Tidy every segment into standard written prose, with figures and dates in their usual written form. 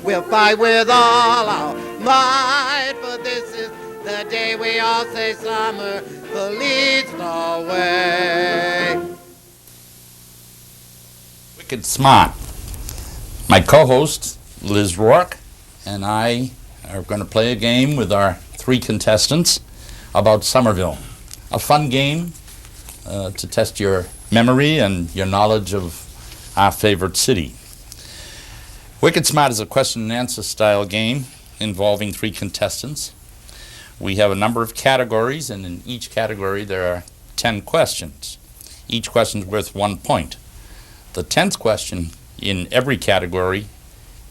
We'll fight with all our might, for this is the day we all say Somerville leads the way. Wicked Smaht. My co-host, Liz Rourke, and I are going to play a game with our 3 contestants about Somerville. A fun game to test your memory and your knowledge of our favorite city. Wicked Smaht is a question and answer style game involving 3 contestants. We have a number of categories, and in each category there are 10 questions. Each question is worth 1 point. The 10th question in every category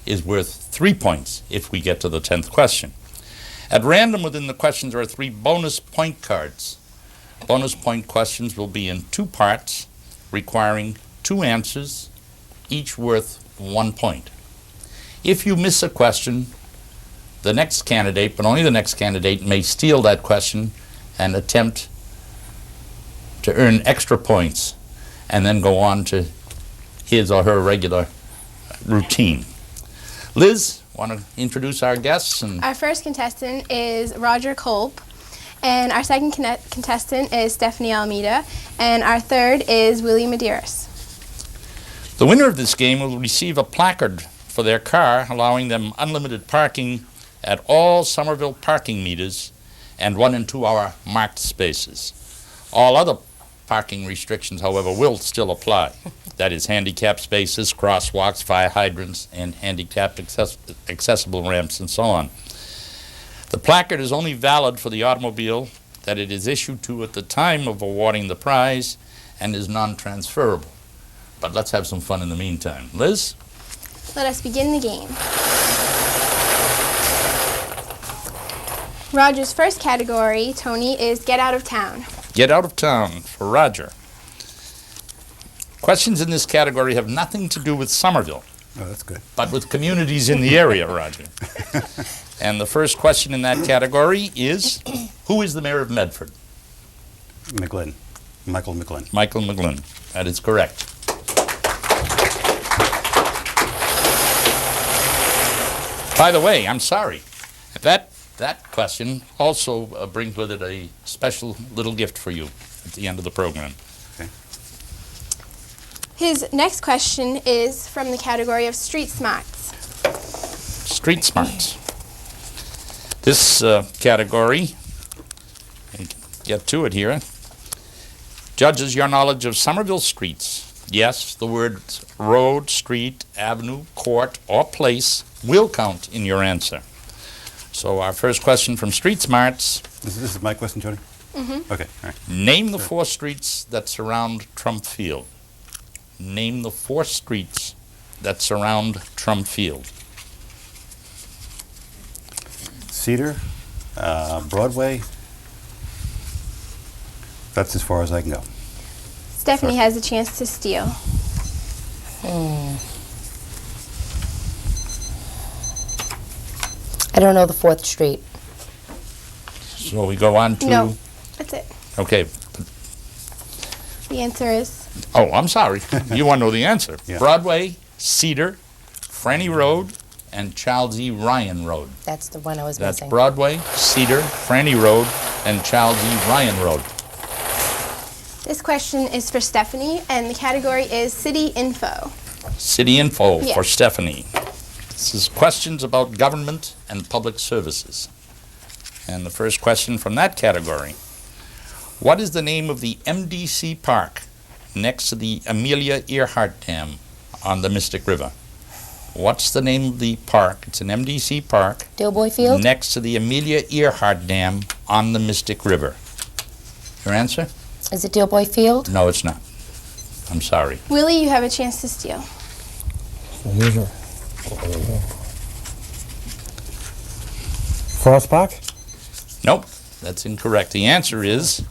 is worth 3 points if we get to the 10th question. At random within the questions are 3 bonus point cards. Bonus point questions will be in 2 parts, requiring 2 answers, each worth 1 point. If you miss a question, the next candidate, but only the next candidate, may steal that question and attempt to earn extra points and then go on to his or her regular routine. Liz, want to introduce our guests? Our first contestant is Roger Kolb, and our second contestant is Stephanie Almeida, and our third is Willie Medeiros. The winner of this game will receive a placard for their car, allowing them unlimited parking at all Somerville parking meters and 1 and 2 hour marked spaces. All other parking restrictions, however, will still apply. That is handicap spaces, crosswalks, fire hydrants, and handicapped accessible ramps, and so on. The placard is only valid for the automobile that it is issued to at the time of awarding the prize and is non-transferable. But let's have some fun in the meantime. Liz? Let us begin the game. Roger's first category, Tony, is Get Out of Town. Get out of town for Roger. Questions in this category have nothing to do with Somerville. Oh, that's good. But with communities in the area, Roger. And the first question in that category is, who is the mayor of Medford? McGlynn. Michael McGlynn. Michael McGlynn. That is correct. By the way, I'm sorry. That question also brings with it a special little gift for you at the end of the program. Okay. His next question is from the category of Street Smarts. Street Smarts. This category, you can get to it here, judges your knowledge of Somerville streets. Yes, the words road, street, avenue, court, or place will count in your answer. So our first question from Street Smarts. This is my question, Tony? Mm-hmm. Okay, all right. Name the 4 streets that surround Trump Field. Name the 4 streets that surround Trump Field. Cedar, Broadway. That's as far as I can go. Stephanie has a chance to steal. I don't know the 4th Street. So we go on to... No, that's it. Okay. The answer is... Oh, I'm sorry. You want to know the answer. Yeah. Broadway, Cedar, Franny Road, and Charles E. Ryan Road. That's the one I was That's missing. Broadway, Cedar, Franny Road, and Charles E. Ryan Road. This question is for Stephanie, and the category is City Info. City info Yeah. for Stephanie. This is questions about government and public services. And the first question from that category. What is the name of the MDC Park next to the Amelia Earhart Dam on the Mystic River? What's the name of the park? It's an MDC park. Doughboy Field? Next to the Amelia Earhart Dam on the Mystic River. Your answer? Is it Doughboy Field? No, it's not. I'm sorry. Willie, you have a chance to steal. Forest Park? Nope, that's incorrect. The answer is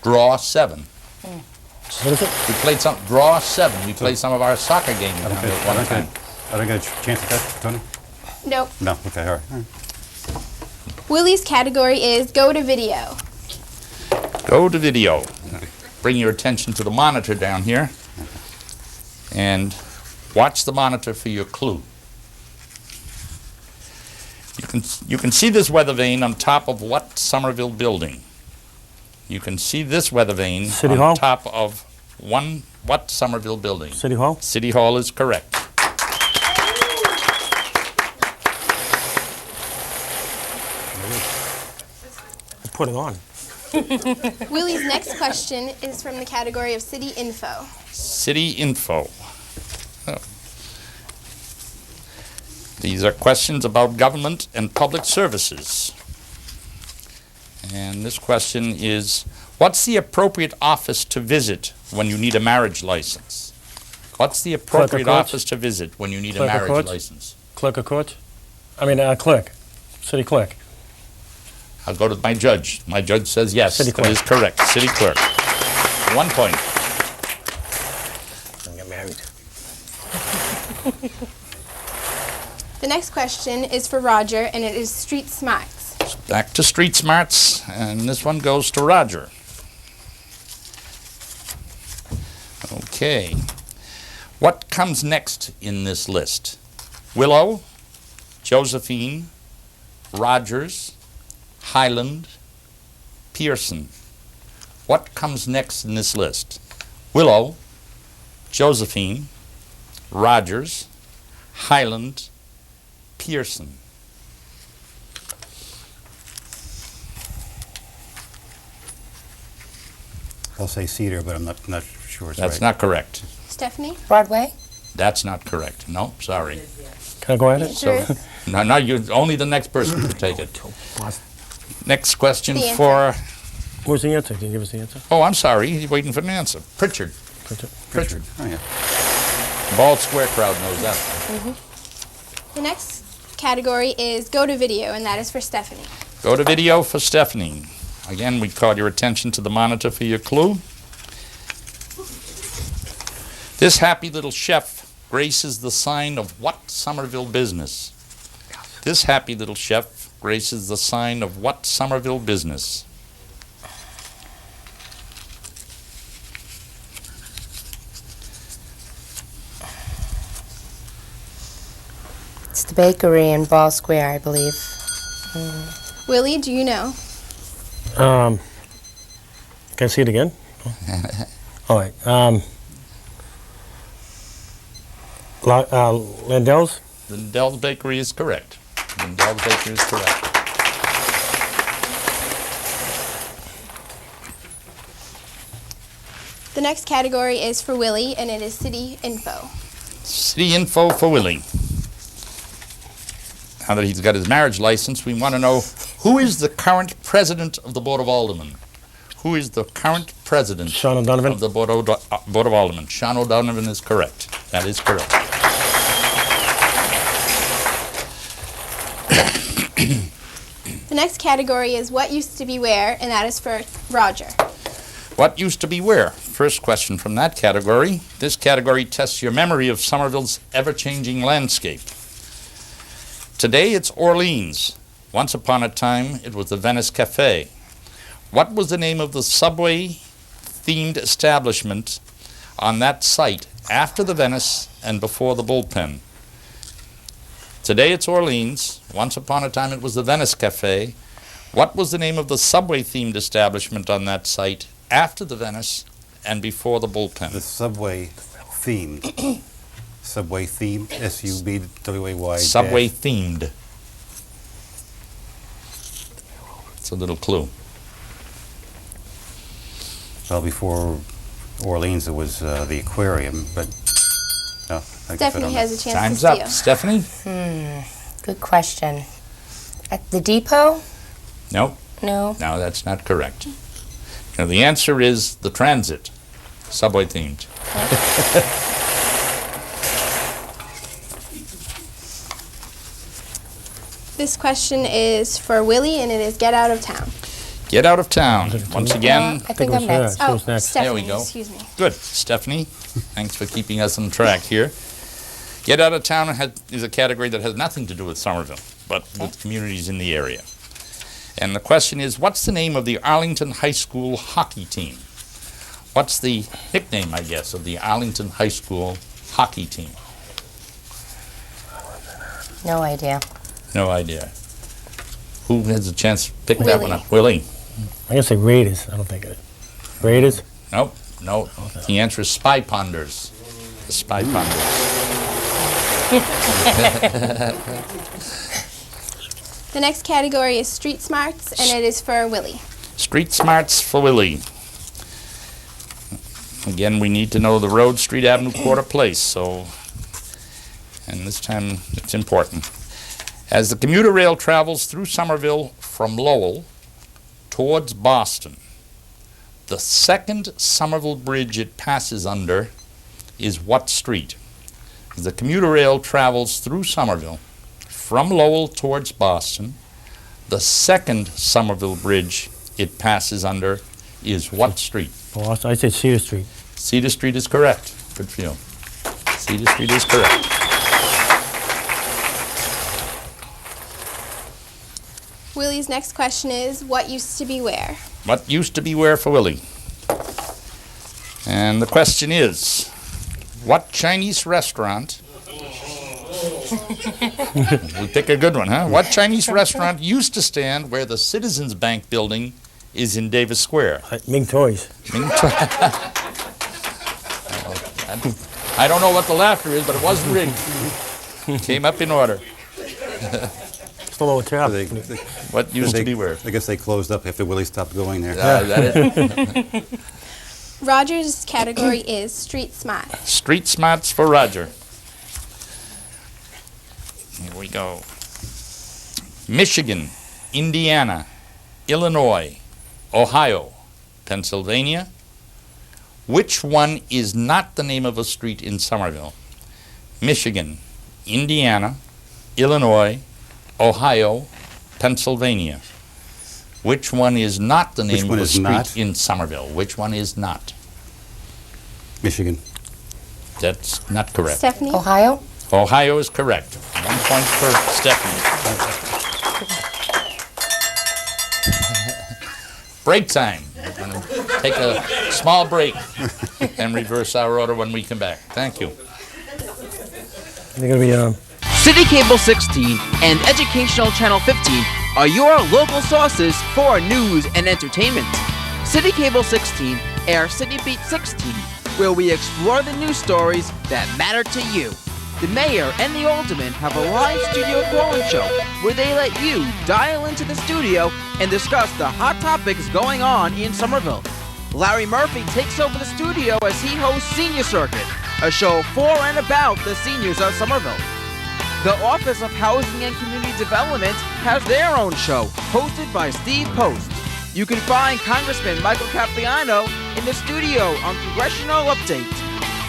Draw 7. What is it? We played some Draw 7. We played some of our soccer games I down don't there get, at I one don't time. get, I don't get a chance at that, Tony? Nope. No, okay, all right. All right. Willie's category is Go to Video. Go to video. Bring your attention to the monitor down here and watch the monitor for your clue. You can see this weather vane on top of what Somerville building? You can see this weather vane City on Hall? top of what Somerville building? City Hall? City Hall is correct. Put it on. Willie's next question is from the category of city info. City info. Oh. These are questions about government and public services. And this question is, what's the appropriate office to visit when you need a marriage license? What's the appropriate courts? office to visit when you need a Clerk of marriage courts? license? Clerk of court? Clerk. City clerk. I'll go to my judge. My judge says yes, City that clerk. is correct. City clerk. 1 point. I'm get married. The next question is for Roger, and it is street smarts. Back to street smarts, and this one goes to Roger. Okay. What comes next in this list? Willow, Josephine, Rogers, Highland, Pearson. What comes next in this list? Willow, Josephine, Rogers, Highland, Pearson. I'll say Cedar, but I'm not sure it's That's right. not correct. Stephanie? Broadway? That's not correct. No, sorry. Can I go at it? Sure is. No, you only the next person can take it. Next question The answer. for. What was the answer? Can you give us the answer? Oh, I'm sorry. He's waiting for an answer. Pritchard. Pritchard. Oh, yeah. Bald Square crowd knows that. The next category is go to video, and that is for Stephanie. Go to video for Stephanie. Again, we call your attention to the monitor for your clue. This happy little chef graces the sign of what Somerville business? This happy little chef graces the sign of what Somerville business? It's the bakery in Ball Square, I believe. Willie, do you know? Can I see it again? All right. Landell's? Lindell's Bakery is correct. Lindell's Bakery is correct. The next category is for Willie, and it is city info. City info for Willie. Now that he's got his marriage license, we want to know who is the current president of the Board of Aldermen? Who is the current president Sean O'Donovan? of the Board of Aldermen? Sean O'Donovan is correct. That is correct. The next category is what used to be where, and that is for Roger. What used to be where? First question from that category. This category tests your memory of Somerville's ever-changing landscape. Today it's Orleans. Once upon a time it was the Venice Cafe. What was the name of the subway-themed establishment on that site after the Venice and before the Bullpen? Today it's Orleans. Once upon a time it was the Venice Cafe. What was the name of the subway-themed establishment on that site after the Venice and before the Bullpen? The subway themed. Subway themed. SUBWAY. Subway themed. It's a little clue. Well, before Orleans, it was the aquarium, but no. I guess I Stephanie don't know. has a chance Time's to steal. up. Stephanie? Good question. At the depot? No, No. no, that's not correct. Now, the answer is the transit. Subway themed. This question is for Willie, and it is get out of town. Get out of town. Once again, I think it was I'm her. next. She Oh, was next. Stephanie, There we go. excuse me. good. Stephanie, thanks for keeping us on track here. Get out of town is a category that has nothing to do with Somerville, but with communities in the area. And the question is, what's the name of the Arlington High School hockey team? What's the nickname, I guess, of the Arlington High School hockey team? No idea. No idea. Who has a chance to pick that one Willie. up? Willie. I'm going to say Raiders. I don't think it. Raiders? Nope, no. The answer is Spy Ponders. The Spy Ponders. The next category is street smarts, and it is for Willie. Street smarts for Willie. Again, we need to know the road, street, avenue, quarter, place. So, and this time it's important. As the commuter rail travels through Somerville from Lowell towards Boston, the second Somerville bridge it passes under is what street? As the commuter rail travels through Somerville from Lowell towards Boston, the second Somerville bridge it passes under is what street? Boston. I say Cedar Street. Cedar Street is correct. Good for you. Cedar Street is correct. Willie's next question is, what used to be where? What used to be where for Willie? And the question is, what Chinese restaurant... We pick a good one, huh? What Chinese restaurant used to stand where the Citizens Bank building is in Davis Square? Ming Toys. I don't know what the laughter is, but it wasn't rigged. Came up in order. Still over top. What used to be where? I guess they closed up after Willie stopped going there. That it? Roger's category is street smart. Street smarts for Roger. Here we go. Michigan, Indiana, Illinois, Ohio, Pennsylvania. Which one is not the name of a street in Somerville? Michigan, Indiana, Illinois, Ohio, Pennsylvania. Which one is not the name of a street in Somerville? Which one is not? Michigan. That's not correct. Stephanie? Ohio? Ohio is correct. 1 point for Stephanie. Break time. We're going to take a small break and reverse our order when we come back. Thank you. They're going to be City Cable 16 and Educational Channel 15 are your local sources for news and entertainment. City Cable 16 airs City Beat 16, where we explore the news stories that matter to you. The mayor and the alderman have a live studio call-in show where they let you dial into the studio and discuss the hot topics going on in Somerville. Larry Murphy takes over the studio as he hosts Senior Circuit, a show for and about the seniors of Somerville. The Office of Housing and Community Development has their own show, hosted by Steve Post. You can find Congressman Michael Capriano in the studio on Congressional Update.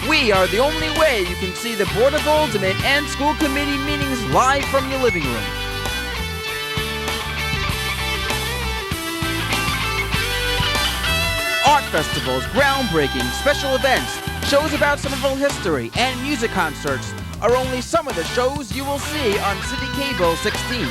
We are the only way you can see the Board of Aldermen and school committee meetings live from your living room. Art festivals, groundbreaking, special events, shows about Somerville history, and music concerts are only some of the shows you will see on City Cable 16.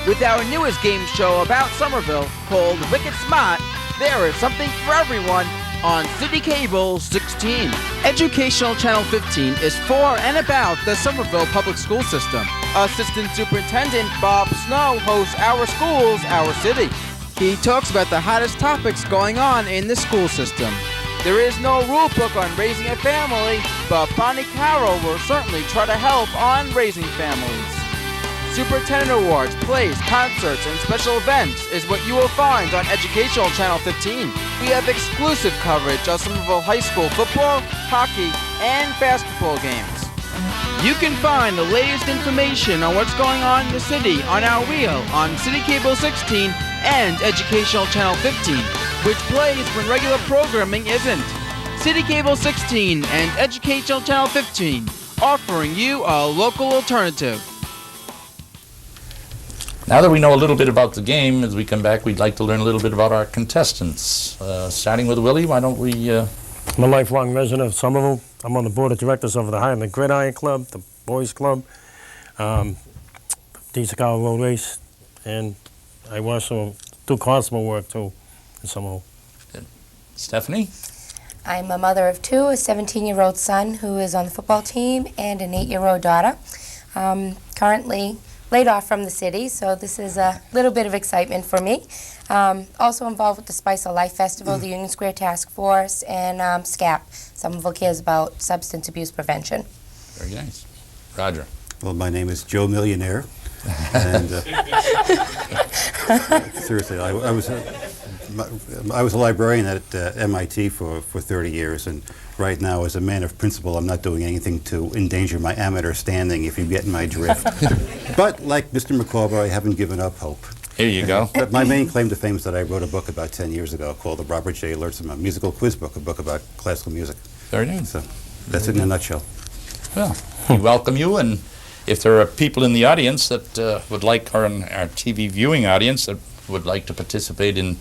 With our newest game show about Somerville called Wicked Smaht, there is something for everyone on City Cable 16. Educational Channel 15 is for and about the Somerville Public School System. Assistant Superintendent Bob Snow hosts Our Schools, Our City. He talks about the hottest topics going on in the school system. There is no rule book on raising a family, but Bonnie Carroll will certainly try to help on raising families. Superintendent Awards, plays, concerts, and special events is what you will find on Educational Channel 15. We have exclusive coverage of Somerville High School football, hockey, and basketball games. You can find the latest information on what's going on in the city on our wheel on City Cable 16 and Educational Channel 15, which plays when regular programming isn't. City Cable 16 and Educational Channel 15, offering you a local alternative. Now that we know a little bit about the game, as we come back, we'd like to learn a little bit about our contestants. Starting with Willie, why don't we... I'm a lifelong resident of Somerville. I'm on the board of directors of the Highland Gridiron Club, the Boys Club, Desicao Road Race, and I also do constable work too in Somerville. Stephanie? I'm a mother of two, a 17-year-old son who is on the football team, and an 8-year-old daughter. Currently laid off from the city, so this is a little bit of excitement for me. Also involved with the Spice of Life Festival, the Union Square Task Force, and SCAP. Somerville cares about substance abuse prevention. Very nice. Roger. Well, my name is Joe Millionaire, and seriously, I was a librarian at MIT for 30 years, and right now, as a man of principle, I'm not doing anything to endanger my amateur standing, if you get my drift. But like Mr. McCorber, I haven't given up hope. Here you go. But my main claim to fame is that I wrote a book about 10 years ago called the Robert J. Lertzman Musical Quiz Book, a book about classical music. Very nice. So that's it in a nutshell. Well, we welcome you, and if there are people in the audience that would like, or in our TV viewing audience that would like to participate in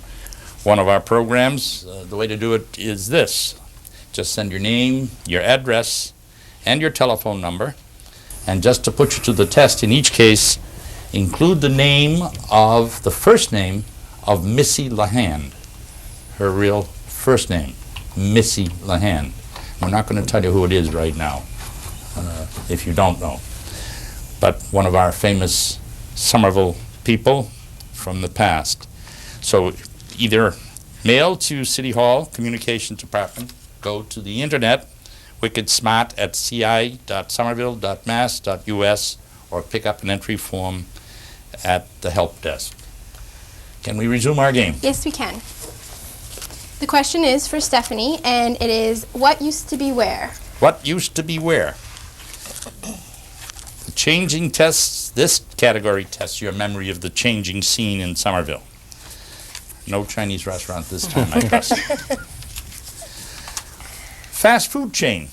one of our programs, the way to do it is this. Just send your name, your address, and your telephone number, and just to put you to the test in each case, include the first name of Missy Lahand, her real first name, Missy Lahand. We're not going to tell you who it is right now, if you don't know. But one of our famous Somerville people from the past. So either mail to City Hall Communications Department, go to the internet, Smaht at ci.somerville.mass.us, or pick up an entry form at the help desk. Can we resume our game? Yes, we can. The question is for Stephanie, and it is, what used to be where? What used to be where? The changing tests, this category tests your memory of the changing scene in Somerville. No Chinese restaurant this time, I trust. Fast food chain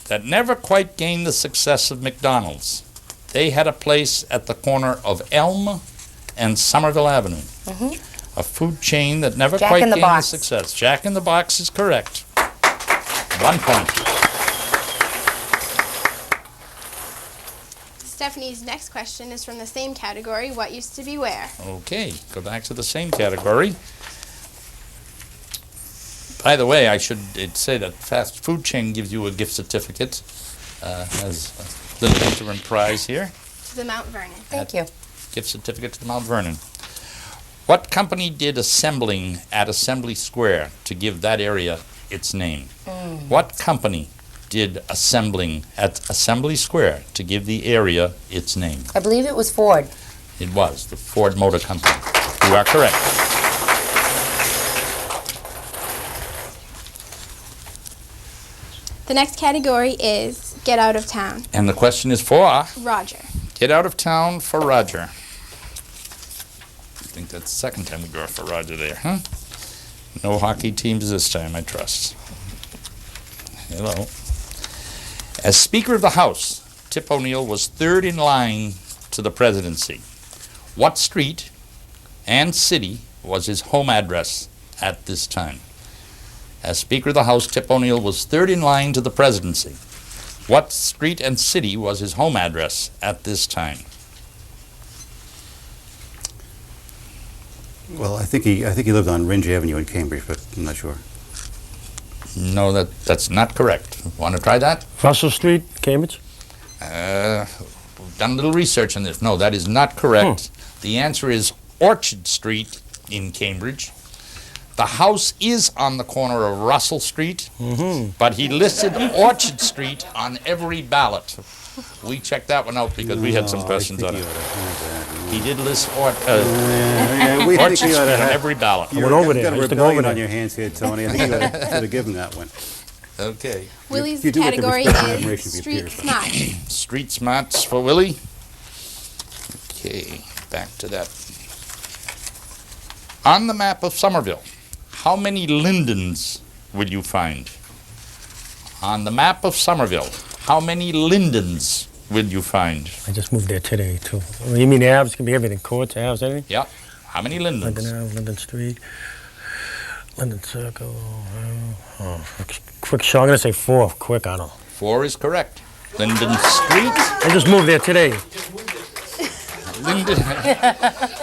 that never quite gained the success of McDonald's. They had a place at the corner of Elm and Somerville Avenue. A food chain that never Jack quite in the gained Box. the success. Jack in the Box is correct. 1 point. Stephanie's next question is from the same category, what used to be where? Okay, go back to the same category. By the way, I should say that fast food chain gives you a gift certificate as a little interim prize here. To the Mount Vernon. Thank you. Gift certificate to the Mount Vernon. What company did assembling at Assembly Square to give that area its name? What company did assembling at Assembly Square to give the area its name? I believe it was Ford. It was the Ford Motor Company. You are correct. The next category is get out of town. And the question is for Roger. get out of town for Roger. I think that's the second time we go for Roger there, huh? No hockey teams this time, I trust. Hello. As Speaker of the House, Tip O'Neill was third in line to the presidency. What street and city was his home address at this time? As Speaker of the House, Tip O'Neill was third in line to the presidency. What street and city was his home address at this time? Well, I think he lived on Ringe Avenue in Cambridge, but I'm not sure. No, that's not correct. Want to try that? Russell Street, Cambridge? We've done a little research on this. No, that is not correct. The answer is Orchard Street in Cambridge. The house is on the corner of Russell Street, but he listed Orchard Street on every ballot. We checked that one out because we had some questions on it. He did list Orchard Street on every ballot. I went over there. You've I got a used to go over rebellion on there. your hands here, Tony. I think you should have given that one. Okay. Willie's you do get the category respect and admiration is of your street peers. smart. Street smarts for Willie. Okay, back to that. On the map of Somerville, how many lindens will you find? On the map of Somerville, how many lindens will you find? I just moved there today, too. You mean the Aves? It can be everything. Courts, Aves, anything? Yep. How many lindens? Linden Ave, Linden Street, Linden Circle. Quick shot. I'm going to say 4. Quick, I don't know. 4 is correct. Linden Street, I just moved there today.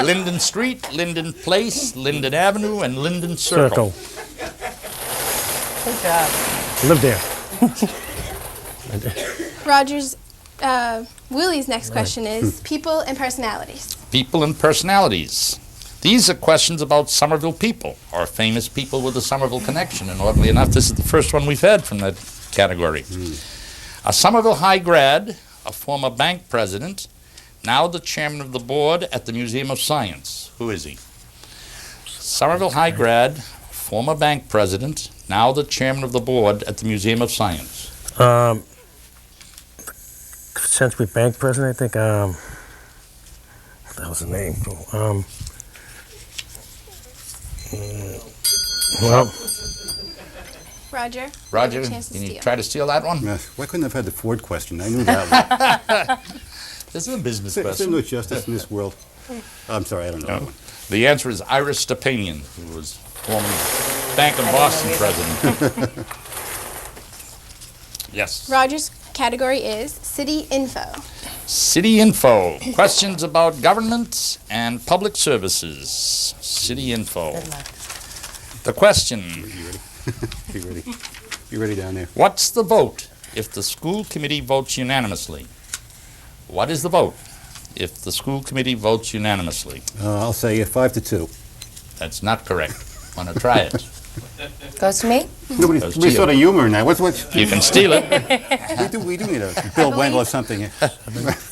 Linden Street, Linden Place, Linden Avenue, and Linden Circle. Good job. I live there. Roger's Willie's next question is people and personalities. People and personalities. These are questions about Somerville people, or famous people with a Somerville connection. And oddly enough, this is the first one we've had from that category. A Somerville High grad, a former bank president, now the chairman of the board at the Museum of Science. Who is he? Somerville High grad, former bank president, now the chairman of the board at the Museum of Science. Century Bank president, I think. What the hell's his name? Well, Roger. Roger, you have a chance to can you steal. try to steal that one? Why couldn't I have had the Ford question? I knew that one. This is a business There's question. no justice in this world. I'm sorry, I don't know that No. one. The answer is Ira Stepanian, who was former Bank of Boston president. Yes. Roger's category is city info. City info. Questions about government and public services. City info. The question, Be ready. Be ready down there. what's the vote if the school committee votes unanimously? What is the vote if the school committee votes unanimously? I'll say 5-2. That's not correct. Want to try it? Goes to me? Nobody's Those two. sort of humor in that. What's You can steal it. we do need a Bill Wendell or something.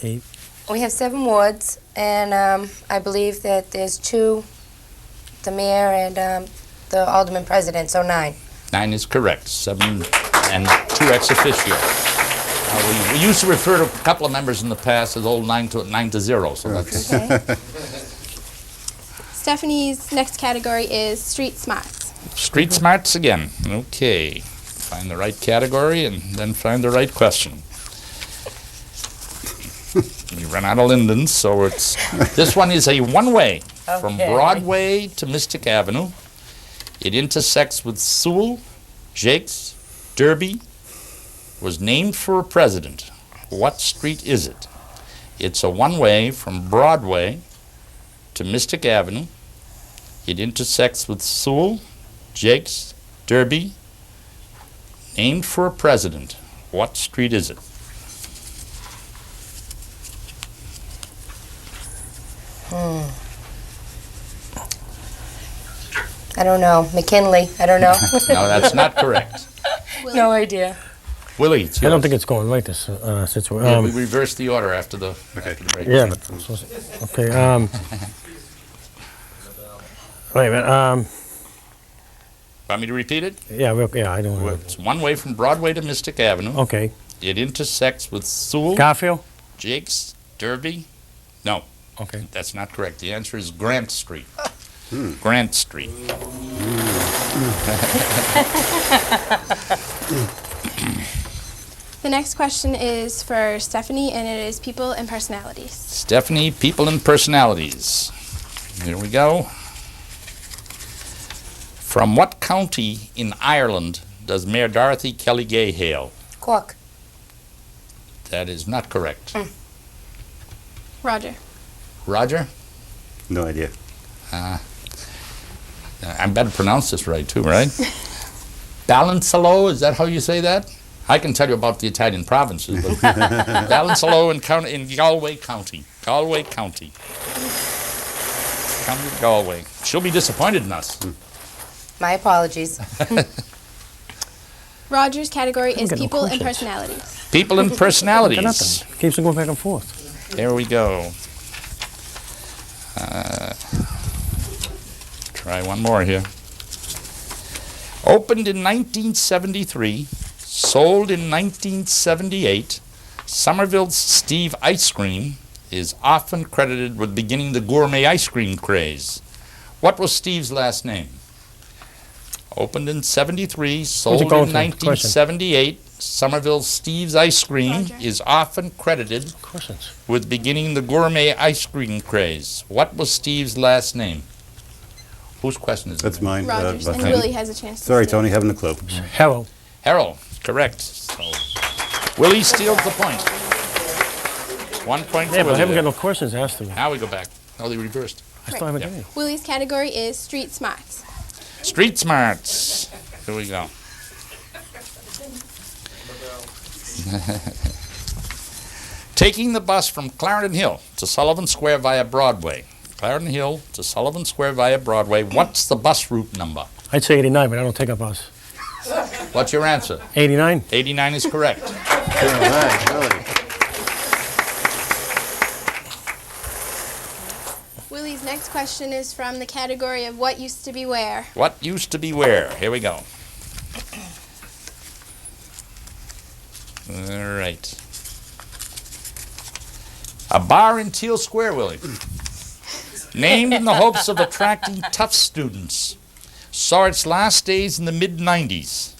8. We have 7 wards, and I believe that there's 2, the mayor and the alderman president, so 9. 9 is correct. 7 and 2 ex officio. We used to refer to a couple of members in the past as old 9 to 0. So that's Okay. Stephanie's next category is street smarts. street smarts again. Okay. Find the right category and then find the right question. We run out of Lindens, so it's this one is a one-way from Okay. Broadway to Mystic Avenue. It intersects with Sewell, Jakes, Derby. Was named for a president. What street is it? It's a one-way from Broadway to Mystic Avenue. It intersects with Sewell, Jakes, Derby. Named for a president. What street is it? I don't know. McKinley, I don't know. No, that's not correct. No idea. Willie, it's I don't yours. think it's going right, this Yeah, situation. we reversed the order after the break. Yeah, but, okay, wait a minute, Want me to repeat it? yeah, I don't know. It's one way from Broadway to Mystic Avenue. Okay, It intersects with Sewell, Garfield? Jakes, Derby. No, Okay. that's not correct. The answer is Grant Street. Grant Street. The next question is for Stephanie, and it is people and personalities. Stephanie, people and personalities. Here we go. From what county in Ireland does Mayor Dorothy Kelly Gay hail? Cork. That is not correct. Roger. Roger? No idea. I better pronounce this right too, right? Balancelo, is that how you say that? I can tell you about the Italian provinces, but Balancelo in Galway County. Galway County. County of Galway. She'll be disappointed in us. My apologies. Roger's category is get no people and questions. personalities. People and Got personalities. nothing. Keeps on going back and forth. There we go. Try one more here. Opened in 1973, sold in 1978, Somerville's Steve Ice Cream is often credited with beginning the gourmet ice cream craze. What was Steve's last name? Opened in 73, sold in going to? 1978, Somerville's Steve's Ice Cream Roger. is often credited Questions? with beginning the gourmet ice cream craze. What was Steve's last name? Whose question is it? That's mine. Rogers. And Tony. Willie has a chance to Sorry, steal. Tony, haven't a clue. Harold. Harold, correct. So, Willie steals the point. 1 point Yeah, for but I haven't Willie. got no questions asked to me. Now we go back. No, they reversed. I still haven't Yeah. got any. Willie's category is street smarts. Street smarts. Here we go. Taking the bus from Clarendon Hill to Sullivan Square via Broadway. Clarendon Hill to Sullivan Square via Broadway. What's the bus route number? I'd say 89, but I don't take a bus. What's your answer? 89? 89 is correct. All right, really. Willie's next question is from the category of what used to be where. What used to be where? Here we go. All right. A bar in Teal Square, Willie. Named in the hopes of attracting tough students. Saw its last days in the mid-90s.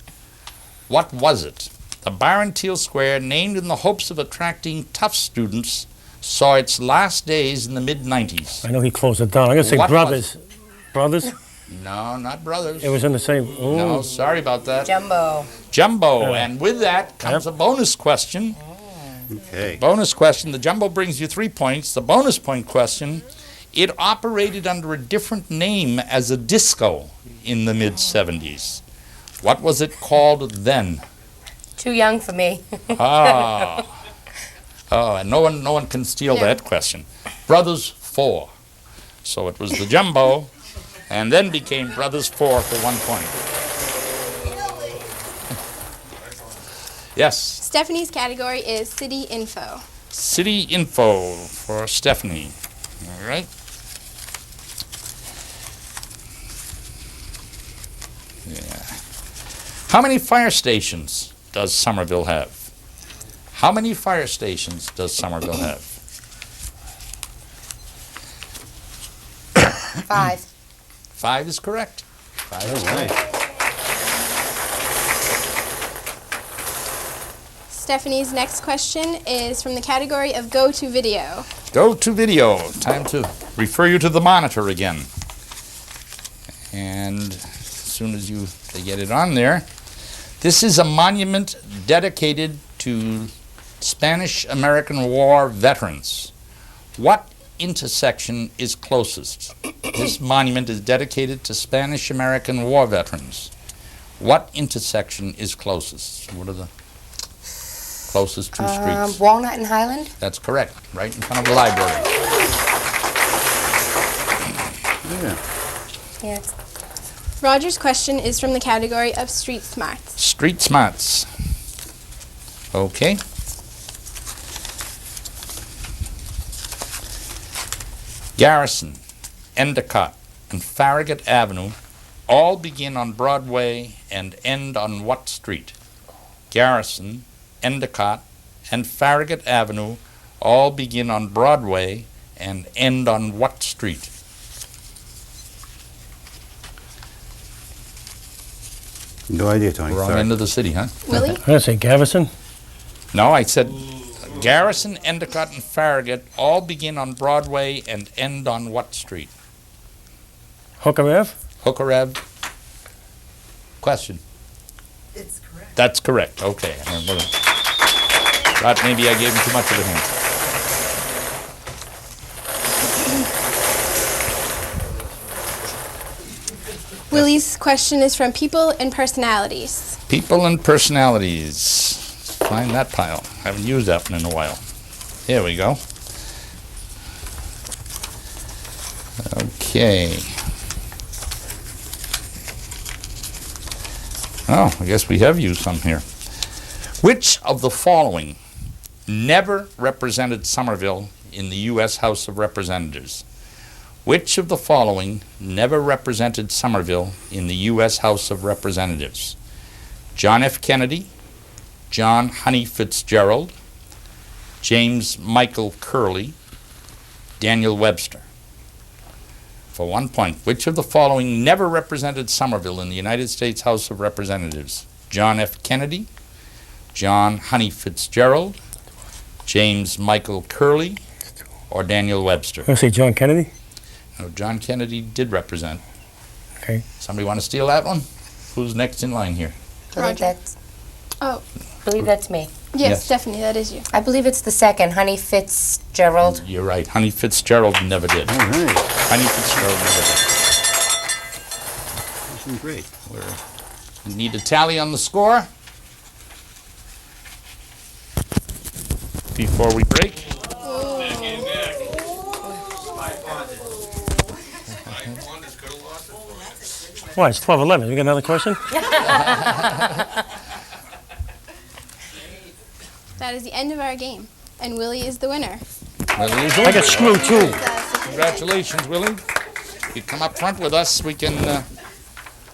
What was it? A bar in Teal Square, named in the hopes of attracting tough students, saw its last days in the mid-90s. I know he closed it down. I'm going to say What Brothers. Brothers? No, not Brothers. It was in the same. Ooh. No, sorry about that. Jumbo. Jumbo. And with that comes a bonus question. Okay. Bonus question. The Jumbo brings you 3 points. The bonus point question. It operated under a different name as a disco in the mid-70s. What was it called then? Too young for me. Ah. Oh, and no one can steal that question. Brothers 4. So it was the Jumbo, and then became Brothers 4 for 1 point. Yes. Stephanie's category is city info. City info for Stephanie. All right. Yeah. How many fire stations does Somerville have? How many fire stations does Somerville have? 5. 5 is correct. 5 is correct. Stephanie's next question is from the category of go to video. Go to video. Time to refer you to the monitor again. And as soon as they get it on there, this is a monument dedicated to Spanish-American War veterans. What intersection is closest? This monument is dedicated to Spanish-American War veterans. What intersection is closest? What are the closest two streets? Walnut and Highland? That's correct, right in front of the library. Yeah. Yeah. Roger's question is from the category of street smarts. Street smarts. Okay. Garrison, Endicott, and Farragut Avenue all begin on Broadway and end on what street? Garrison, Endicott, and Farragut Avenue all begin on Broadway and end on what street? No idea, Tony. Wrong Sorry. end of the city, huh? Willie? I'm going to say Gavison. No, I said Garrison, Endicott, and Farragut all begin on Broadway and end on what street? Hooker Ave? Hooker Ave. Question. It's correct. That's correct. Okay. Thought maybe I gave him too much of a hint. Willie's question is from people and personalities. People and personalities. Find that pile. Haven't used that one in a while. Here we go. Okay. Oh, I guess we have used some here. Which of the following never represented Somerville in the U.S. House of Representatives? Which of the following never represented Somerville in the U.S. House of Representatives? John F. Kennedy, John Honey Fitzgerald, James Michael Curley, Daniel Webster. For 1 point, which of the following never represented Somerville in the United States House of Representatives? John F. Kennedy, John Honey Fitzgerald, James Michael Curley, or Daniel Webster? I'm going to say John Kennedy. No, John Kennedy did represent. Okay. Somebody want to steal that one? Who's next in line here? Roger. I believe that's me. Yes, Stephanie, that is you. I believe it's the second, Honey Fitzgerald. You're right. Honey Fitzgerald never did. All right. Honey Fitzgerald never did. Great. We need a tally on the score. before we break. Why, it's 12:11. You got another question? That is the end of our game, and Willie is the winner. Willie is the I winner. got screwed too. Congratulations, Willie. You come up front with us, we can...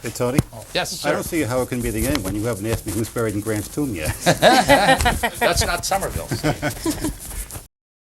Hey, Tony? yes, I sir. don't see how it can be the game when you haven't asked me who's buried in Grant's tomb yet. That's not Somerville.